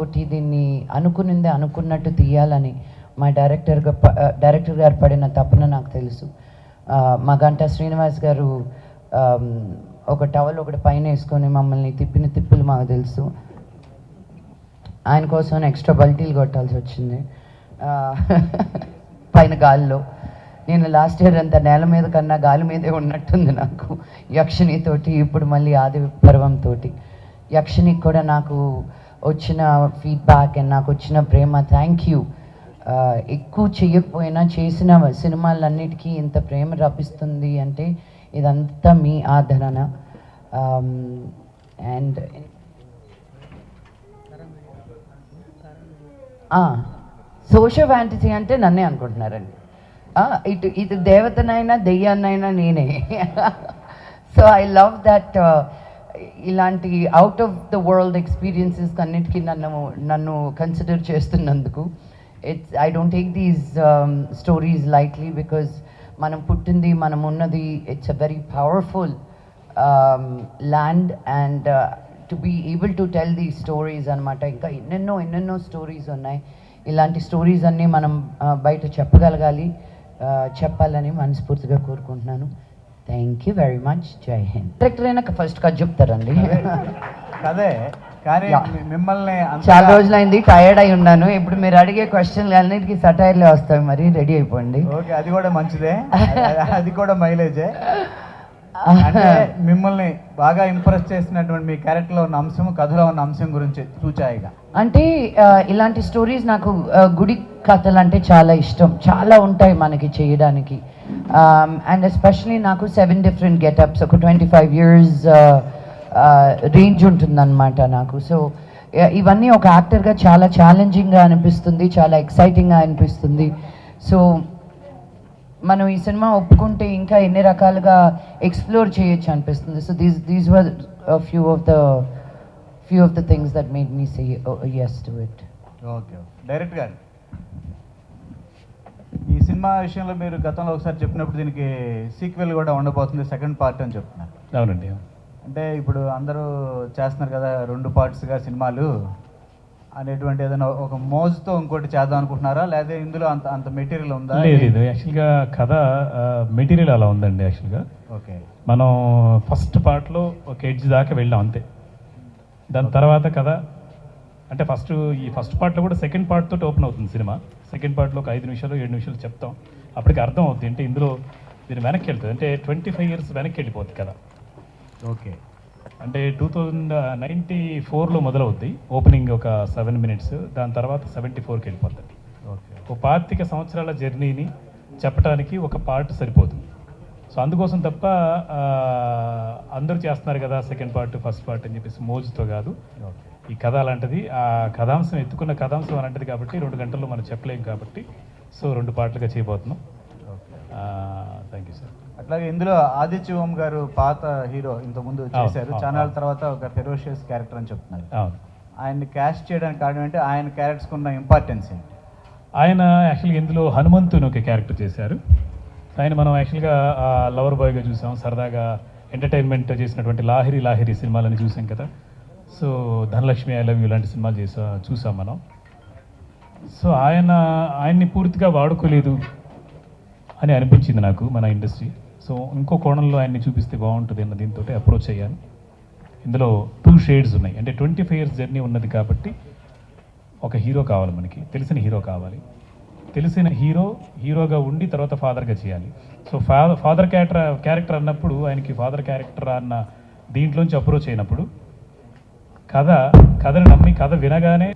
తోటి దీన్ని అనుకునిందే అనుకున్నట్టు తీయాలని మా డైరెక్టర్ గారు పడిన తపన నాకు తెలుసు. మా గంటా శ్రీనివాస్ గారు ఒక టవల్ ఒకటి పైన వేసుకొని మమ్మల్ని తిప్పిన తిప్పులు మాకు తెలుసు. ఆయన కోసం ఎక్స్ట్రా బల్టీలు కొట్టాల్సి వచ్చింది పైన గాలిలో. నేను లాస్ట్ ఇయర్ అంతా నేల మీద కన్నా గాలి మీదే ఉన్నట్టుంది నాకు యక్షినితోటి. ఇప్పుడు మళ్ళీ ఆది పర్వంతో యక్షినికి కూడా నాకు వచ్చిన ఫీడ్బ్యాక్ అండ్ నాకు వచ్చిన ప్రేమ, థ్యాంక్ యూ. ఎక్కువ చేయకపోయినా చేసిన సినిమాలన్నిటికీ ఇంత ప్రేమ రప్పిస్తుంది అంటే ఇదంతా మీ ఆదరణ. అండ్ సోషల్ ఫ్యాంటసీ అంటే నన్నే అనుకుంటున్నారండి. ఇటు దేవతనైనా దెయ్యాన్నైనా నేనే. So I love that. ఇలాంటి out of the world experiences అన్నిటికీ నన్ను కన్సిడర్ చేస్తున్నందుకు I don't take these stories lightly, because మనం పుట్టింది, మనం ఉన్నది, it's a very powerful land, and to be able to tell these stories అన్నమాట. ఇంకా ఎన్నెన్నో స్టోరీస్ ఉన్నాయి. ఇలాంటి స్టోరీస్ అన్నీ మనం బయట చెప్పగలగాలి, చెప్పాలని మనస్ఫూర్తిగా కోరుకుంటున్నాను. Thank you very much. జై హింద్. డైరెక్టర్ అయినా ఫస్ట్ కథ చెప్తారండి. అదే కానీ మిమ్మల్ని చాలా రోజులైంది, టైర్డ్ అయి ఉన్నాను. ఇప్పుడు మీరు అడిగే క్వశ్చన్లు అన్నిటికీ సటైర్లే వస్తాయి, మరి రెడీ అయిపోండి. ఓకే, అది కూడా మంచిదే, అది కూడా మైలేజే. అంటే మిమ్మల్ని బాగా ఇంప్రెస్ చేసినటువంటి మీ క్యారెక్టర్లో ఉన్న అంశం, కథలో ఉన్న అంశం గురించి చూచాయిగా. అంటే ఇలాంటి స్టోరీస్ నాకు గుడి కథలు అంటే చాలా ఇష్టం. చాలా ఉంటాయి మనకి చేయడానికి. అండ్ ఎస్పెషలీ నాకు 7 డిఫరెంట్ గెటప్స్, ఒక 25 years రేంజ్ ఉంటుందన్నమాట నాకు. సో ఇవన్నీ ఒక యాక్టర్గా చాలా ఛాలెంజింగ్గా అనిపిస్తుంది, చాలా ఎక్సైటింగ్గా అనిపిస్తుంది. సో మనం ఈ సినిమా ఒప్పుకుంటే ఇంకా ఎన్ని రకాలుగా ఎక్స్ప్లోర్ చేయొచ్చు అనిపిస్తుంది. So these were few of the things that made me say yes to it. Okay, direct గారు ఈ సినిమా విషయంలో మీరు గతంలో ఒకసారి చెప్పినప్పుడు దీనికి సీక్వెల్ కూడా ఉండబోతుంది, సెకండ్ పార్ట్ అని చెప్తున్నారు. అవునండి. అంటే ఇప్పుడు అందరూ చేస్తున్నారు కదా 2 పార్ట్స్గా సినిమాలు అనేటువంటి ఏదైనా ఒక మోజుతో ఇంకోటి చేద్దాం అనుకుంటున్నారా, లేదా ఇందులో అంత మెటీరియల్ ఉందా? లేదు, యాక్చువల్గా కథ మెటీరియల్ అలా ఉందండి. యాక్చువల్గా ఓకే, మనం ఫస్ట్ పార్ట్లో ఒక ఎడ్జ్ దాకా వెళ్ళాం అంతే. దాని తర్వాత కథ అంటే ఈ ఫస్ట్ పార్ట్లో కూడా సెకండ్ పార్ట్ తోటి ఓపెన్ అవుతుంది సినిమా. సెకండ్ పార్ట్లో ఒక 5 నిమిషాలు 7 నిమిషాలు చెప్తాం, అప్పటికి అర్థం అవుతుంది. అంటే ఇందులో మీరు వెనక్కి వెళ్తుంది, అంటే 25 years వెనక్కి వెళ్ళిపోతుంది కదా. ఓకే, అంటే 2094లో మొదలవుద్ది ఓపెనింగ్, ఒక 7 minutes. దాని తర్వాత 74కి వెళ్ళిపోతుంది. ఓకే, ఒక 25 సంవత్సరాల జర్నీని చెప్పడానికి ఒక పార్ట్ సరిపోతుంది. సో అందుకోసం తప్ప అందరూ చేస్తున్నారు కదా సెకండ్ పార్ట్ ఫస్ట్ పార్ట్ అని చెప్పేసి మోజుతో కాదు. ఈ కథ అలాంటిది, ఆ కథాంశం ఎత్తుకున్న కథాంశం అలాంటిది కాబట్టి 2 గంటల్లో మనం చెప్పలేం కాబట్టి సో 2 పార్ట్లుగా చేయబోతున్నాం. Thank you sir. అట్లాగే ఇందులో ఆదిత్య ఓం గారు పాత హీరో ఇంతకుముందు చేశారు, ఛానల్ తర్వాత ఒక ఫెరోషియస్ క్యారెక్టర్ అని చెప్తున్నారు. అవును, ఆయన్ని క్యాస్ట్ చేయడానికి కారణం ఏంటి, ఆయన క్యారెక్టర్స్కి ఉన్న ఇంపార్టెన్స్ ఏంటి? ఆయన యాక్చువల్గా ఇందులో హనుమంతుని ఒక క్యారెక్టర్ చేశారు. ఆయన మనం యాక్చువల్గా లవర్ బాయ్గా చూసాం, సరదాగా ఎంటర్టైన్మెంట్ చేసినటువంటి లాహిరి సినిమాలని చూసాం కదా. So Dhanalakshmi, I love you లాంటి సినిమాలు చూసాం మనం. సో ఆయన్ని పూర్తిగా వాడుకోలేదు అని అనిపించింది నాకు మన ఇండస్ట్రీ. సో ఇంకో కోణంలో ఆయన్ని చూపిస్తే బాగుంటుంది అన్న దీంతో అప్రోచ్ అయ్యాను. ఇందులో 2 shades ఉన్నాయి, అంటే 25 years జర్నీ ఉన్నది కాబట్టి ఒక హీరో కావాలి మనకి, తెలిసిన హీరో కావాలి. తెలిసిన హీరోగా ఉండి తర్వాత ఫాదర్గా చేయాలి. సో ఫాదర్ క్యారెక్టర్ అన్నప్పుడు ఆయనకి ఫాదర్ క్యారెక్టర్ అన్న దీంట్లోంచి అప్రోచ్ అయినప్పుడు కథను నమ్మి కథ వినగానే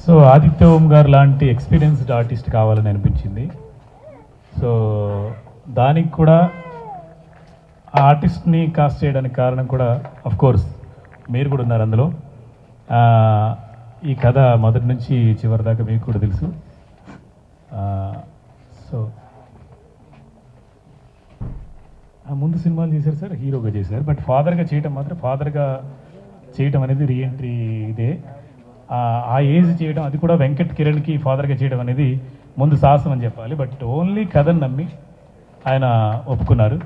సో ఆదిత్య ఓం గారు లాంటి ఎక్స్పీరియన్స్డ్ ఆర్టిస్ట్ కావాలని అనిపించింది. సో దానికి కూడా ఆ ఆర్టిస్ట్ని కాస్ట్ చేయడానికి కారణం కూడా కోర్స్ మీరు కూడా ఉన్నారు అందులో. ఈ కథ మొదటి నుంచి చివరి దాకా మీకు కూడా తెలుసు. సో ముందు సినిమాలు చేశారు సార్, హీరోగా చేశారు, బట్ ఫాదర్గా చేయటం అనేది రీఎంట్రీ ఇదే. ఆ ఏజ్ చేయడం, అది కూడా వెంకట్ కిరణ్కి ఫాదర్గా చేయడం అనేది ముందు సాహసం అని చెప్పాలి. బట్ ఓన్లీ కథను నమ్మి ఆయన ఒప్పుకున్నారు.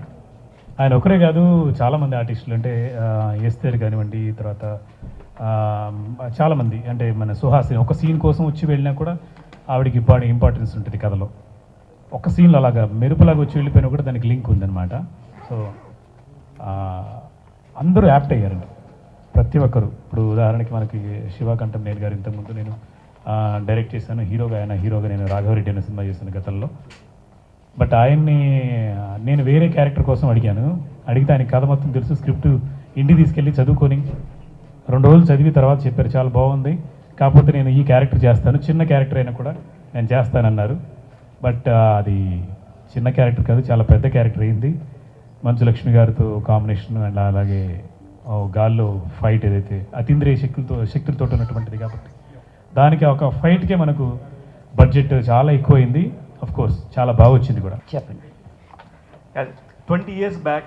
ఆయన ఒకరే కాదు, చాలామంది ఆర్టిస్టులు, అంటే ఎస్తేర్ కానివ్వండి, తర్వాత చాలామంది అంటే మన సుహాసిని ఒక సీన్ కోసం వచ్చి వెళ్ళినా కూడా ఆవిడకి ఇంపార్టెన్స్ ఉంటుంది కథలో. ఒక సీన్లో అలాగా మెరుపులాగా వచ్చి వెళ్ళిపోయినా కూడా దానికి లింక్ ఉందన్నమాట. సో అందరూ యాప్ట్ అయ్యారండి, ప్రతి ఒక్కరు. ఇప్పుడు ఉదాహరణకి మనకి శివకంఠం నేను గారు ఇంతకుముందు నేను డైరెక్ట్ చేశాను, హీరోగా నేను రాఘవరెడ్డి అనే సినిమా చేశాను గతంలో. బట్ ఆయన్ని నేను వేరే క్యారెక్టర్ కోసం అడిగితే ఆయన కథ మొత్తం తెలుసు, స్క్రిప్ట్ ఇంటికి తీసుకెళ్ళి చదువుకొని 2 రోజులు చదివి తర్వాత చెప్పారు చాలా బాగుంది, కాకపోతే నేను ఈ క్యారెక్టర్ చేస్తాను, చిన్న క్యారెక్టర్ అయినా కూడా నేను చేస్తానన్నారు. బట్ అది చిన్న క్యారెక్టర్ కాదు, చాలా పెద్ద క్యారెక్టర్ అయింది. మంచు లక్ష్మి గారితో కాంబినేషన్ అండ్ అలాగే గాల్లో ఫైట్ ఏదైతే అతీంద్రియ శక్తులతో ఉన్నటువంటిది కాబట్టి దానికి ఒక ఫైట్కే మనకు బడ్జెట్ చాలా ఎక్కువైంది. అఫ్ కోర్స్ చాలా బాగా వచ్చింది కూడా. చెప్పండి. 20 years back